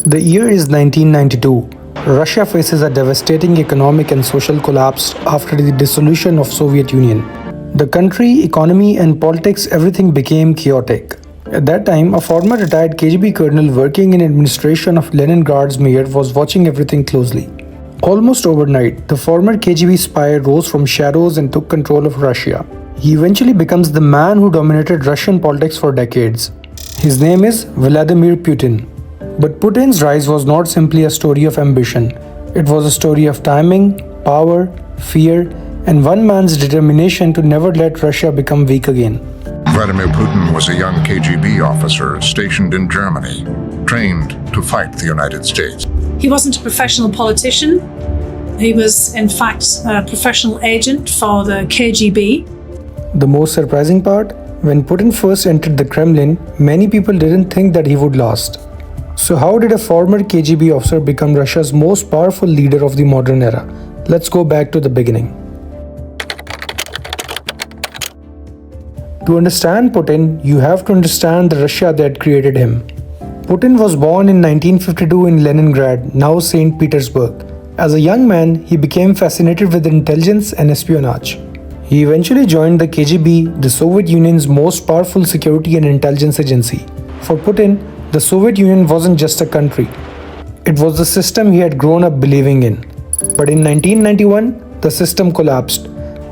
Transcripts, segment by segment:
The year is 1992. Russia faces a devastating economic and social collapse after the dissolution of Soviet Union. The country, economy and politics, everything became chaotic. At that time, a former retired KGB colonel working in administration of Leningrad's mayor was watching everything closely. Almost overnight, the former KGB spy rose from shadows and took control of Russia. He eventually becomes the man who dominated Russian politics for decades. His name is Vladimir Putin. But Putin's rise was not simply a story of ambition. It was a story of timing, power, fear, and one man's determination to never let Russia become weak again. Vladimir Putin was a young KGB officer stationed in Germany, trained to fight the United States. He wasn't a professional politician. He was, in fact, a professional agent for the KGB. The most surprising part, when Putin first entered the Kremlin, many people didn't think that he would last. So how did a former KGB officer become Russia's most powerful leader of the modern era? Let's go back to the beginning. To understand Putin, you have to understand the Russia that created him. Putin was born in 1952 in Leningrad, now St. Petersburg. As a young man, he became fascinated with intelligence and espionage. He eventually joined the KGB, the Soviet Union's most powerful security and intelligence agency. For Putin, the Soviet Union wasn't just a country. It was the system he had grown up believing in. But in 1991, the system collapsed.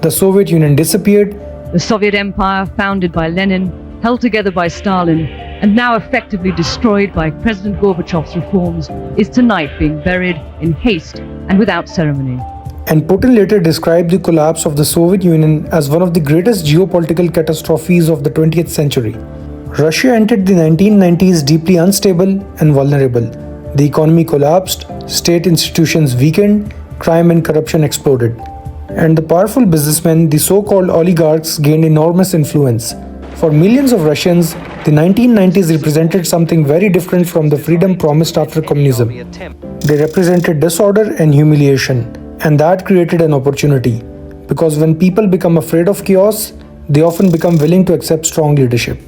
The Soviet Union disappeared. The Soviet Empire, founded by Lenin, held together by Stalin, and now effectively destroyed by President Gorbachev's reforms, is tonight being buried in haste and without ceremony. And Putin later described the collapse of the Soviet Union as one of the greatest geopolitical catastrophes of the 20th century. Russia entered the 1990s deeply unstable and vulnerable. The economy collapsed, state institutions weakened, crime and corruption exploded. And the powerful businessmen, the so-called oligarchs, gained enormous influence. For millions of Russians, the 1990s represented something very different from the freedom promised after communism. They represented disorder and humiliation. And that created an opportunity, because when people become afraid of chaos, they often become willing to accept strong leadership.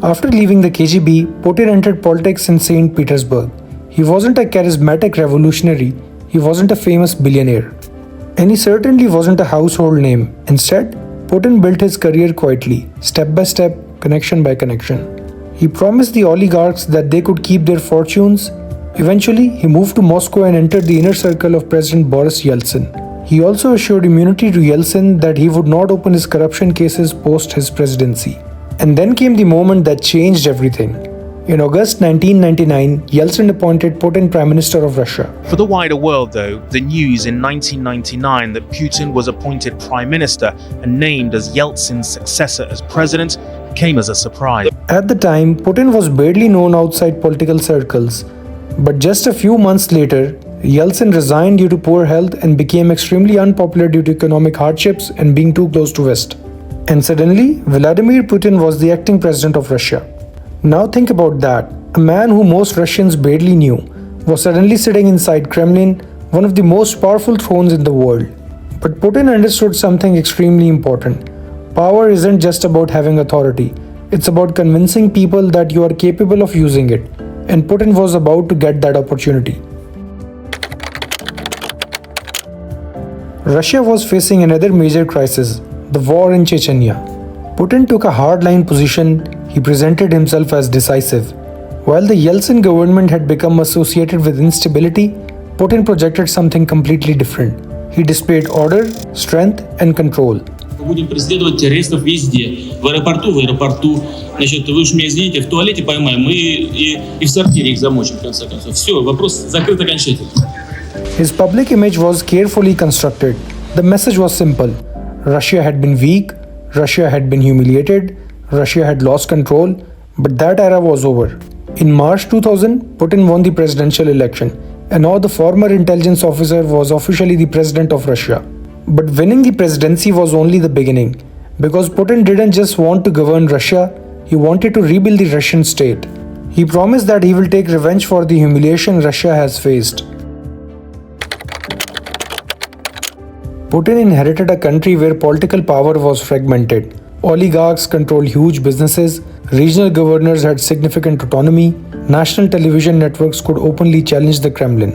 After leaving the KGB, Putin entered politics in St. Petersburg. He wasn't a charismatic revolutionary, he wasn't a famous billionaire. And he certainly wasn't a household name. Instead, Putin built his career quietly, step by step, connection by connection. He promised the oligarchs that they could keep their fortunes. Eventually, he moved to Moscow and entered the inner circle of President Boris Yeltsin. He also assured immunity to Yeltsin that he would not open his corruption cases post his presidency. And then came the moment that changed everything. In August 1999, Yeltsin appointed Putin Prime Minister of Russia. For the wider world, though, the news in 1999 that Putin was appointed Prime Minister and named as Yeltsin's successor as president came as a surprise. At the time, Putin was barely known outside political circles. But just a few months later, Yeltsin resigned due to poor health and became extremely unpopular due to economic hardships and being too close to West. And suddenly, Vladimir Putin was the acting president of Russia. Now think about that. A man who most Russians barely knew was suddenly sitting inside Kremlin, one of the most powerful thrones in the world. But Putin understood something extremely important. Power isn't just about having authority. It's about convincing people that you are capable of using it. And Putin was about to get that opportunity. Russia was facing another major crisis, the war in Chechnya. Putin took a hardline position. He presented himself as decisive. While the Yeltsin government had become associated with instability, Putin projected something completely different. He displayed order, strength, and control. Будем преследовать террористов везде. В аэропорту. Значит, вы уж меня извините, в туалете поймаем и в сортире их замочим, в конце концов. Все, вопрос закрыт окончательно. His public image was carefully constructed. The message was simple. Russia had been weak, Russia had been humiliated, Russia had lost control, but that era was over. In March 2000, Putin won the presidential election, and now the former intelligence officer was officially the president of Russia. But winning the presidency was only the beginning, because Putin didn't just want to govern Russia, he wanted to rebuild the Russian state. He promised that he will take revenge for the humiliation Russia has faced. Putin inherited a country where political power was fragmented. Oligarchs controlled huge businesses, regional governors had significant autonomy, national television networks could openly challenge the Kremlin.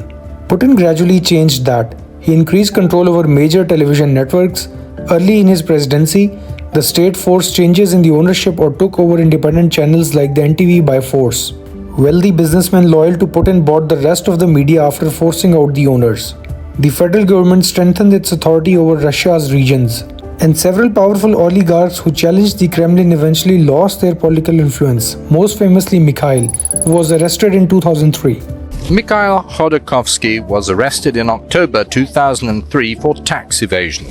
Putin gradually changed that. He increased control over major television networks. Early in his presidency, the state forced changes in the ownership or took over independent channels like the NTV by force. Wealthy businessmen loyal to Putin bought the rest of the media after forcing out the owners. The federal government strengthened its authority over Russia's regions, and several powerful oligarchs who challenged the Kremlin eventually lost their political influence, most famously Mikhail, who was arrested in 2003. Mikhail Khodorkovsky was arrested in October 2003 for tax evasion.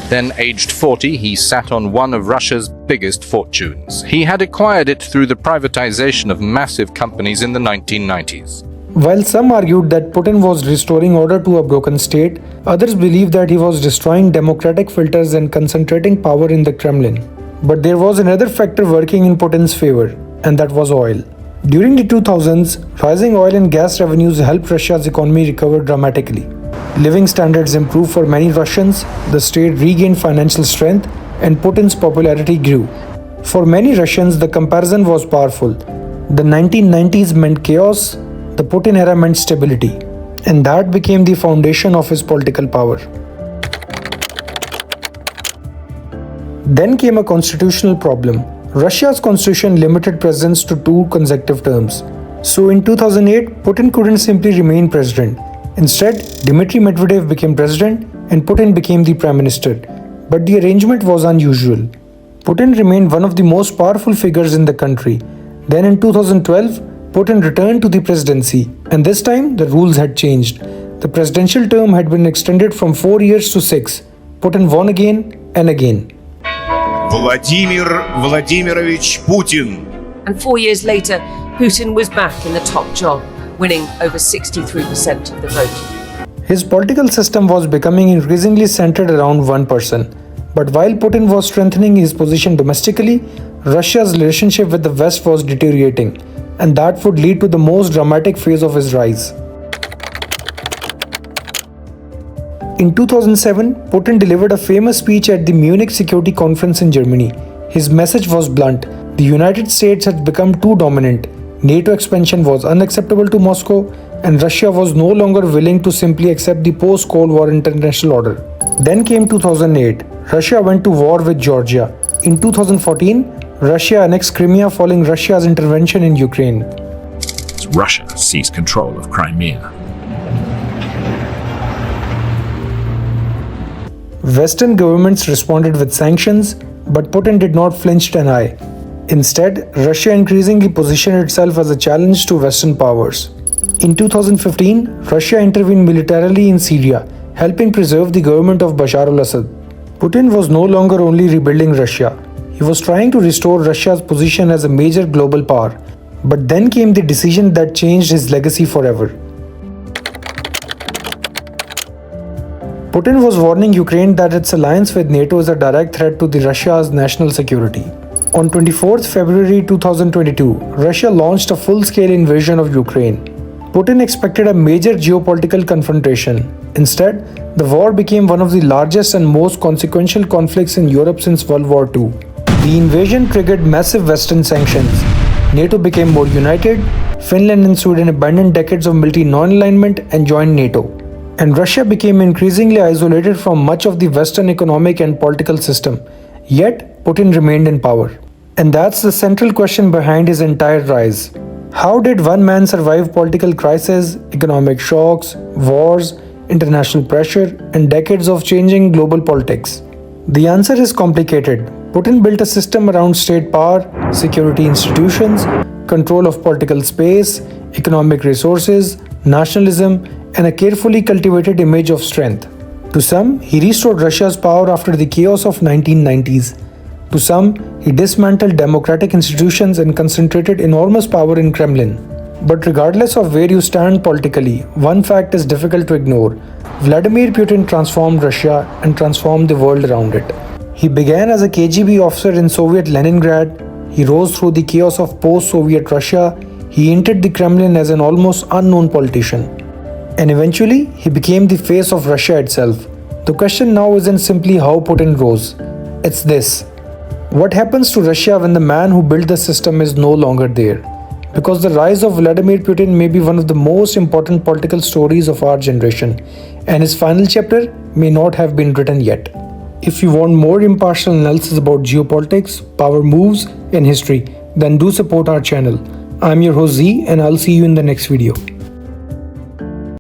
Then, aged 40, he sat on one of Russia's biggest fortunes. He had acquired it through the privatization of massive companies in the 1990s. While some argued that Putin was restoring order to a broken state, others believed that he was destroying democratic filters and concentrating power in the Kremlin. But there was another factor working in Putin's favor, and that was oil. During the 2000s, rising oil and gas revenues helped Russia's economy recover dramatically. Living standards improved for many Russians, the state regained financial strength, and Putin's popularity grew. For many Russians, the comparison was powerful. The 1990s meant chaos, the Putin era meant stability, and that became the foundation of his political power. Then came a constitutional problem. Russia's constitution limited presidents to 2 consecutive terms. So in 2008, Putin couldn't simply remain president. Instead, Dmitry Medvedev became president and Putin became the prime minister. But the arrangement was unusual. Putin remained one of the most powerful figures in the country. Then in 2012, Putin returned to the presidency, and this time the rules had changed. The presidential term had been extended from 4 years to 6. Putin won again and again. Vladimir Vladimirovich Putin. And 4 years later, Putin was back in the top job, winning over 63% of the vote. His political system was becoming increasingly centered around one person. But while Putin was strengthening his position domestically, Russia's relationship with the West was deteriorating, and that would lead to the most dramatic phase of his rise. In 2007, Putin delivered a famous speech at the Munich Security Conference in Germany. His message was blunt. The United States had become too dominant. NATO expansion was unacceptable to Moscow, and Russia was no longer willing to simply accept the post-Cold War international order. Then came 2008. Russia went to war with Georgia. In 2014, Russia annexed Crimea following Russia's intervention in Ukraine. Russia seized control of Crimea. Western governments responded with sanctions, but Putin did not flinch an eye. Instead, Russia increasingly positioned itself as a challenge to Western powers. In 2015, Russia intervened militarily in Syria, helping preserve the government of Bashar al-Assad. Putin was no longer only rebuilding Russia. He was trying to restore Russia's position as a major global power. But then came the decision that changed his legacy forever. Putin was warning Ukraine that its alliance with NATO is a direct threat to Russia's national security. On 24th February 2022, Russia launched a full-scale invasion of Ukraine. Putin expected a major geopolitical confrontation. Instead, the war became one of the largest and most consequential conflicts in Europe since World War II. The invasion triggered massive Western sanctions. NATO became more united, Finland and Sweden abandoned decades of military non-alignment and joined NATO. And Russia became increasingly isolated from much of the Western economic and political system. Yet, Putin remained in power. And that's the central question behind his entire rise. How did one man survive political crises, economic shocks, wars, international pressure, and decades of changing global politics? The answer is complicated. Putin built a system around state power, security institutions, control of political space, economic resources, nationalism, and a carefully cultivated image of strength. To some, he restored Russia's power after the chaos of 1990s. To some, he dismantled democratic institutions and concentrated enormous power in Kremlin. But regardless of where you stand politically, one fact is difficult to ignore. Vladimir Putin transformed Russia and transformed the world around it. He began as a KGB officer in Soviet Leningrad. He rose through the chaos of post-Soviet Russia. He entered the Kremlin as an almost unknown politician. And eventually, he became the face of Russia itself. The question now isn't simply how Putin rose. It's this. What happens to Russia when the man who built the system is no longer there? Because the rise of Vladimir Putin may be one of the most important political stories of our generation, and his final chapter may not have been written yet. If you want more impartial analysis about geopolitics, power moves, and history, then do support our channel. I'm your host Z, and I'll see you in the next video.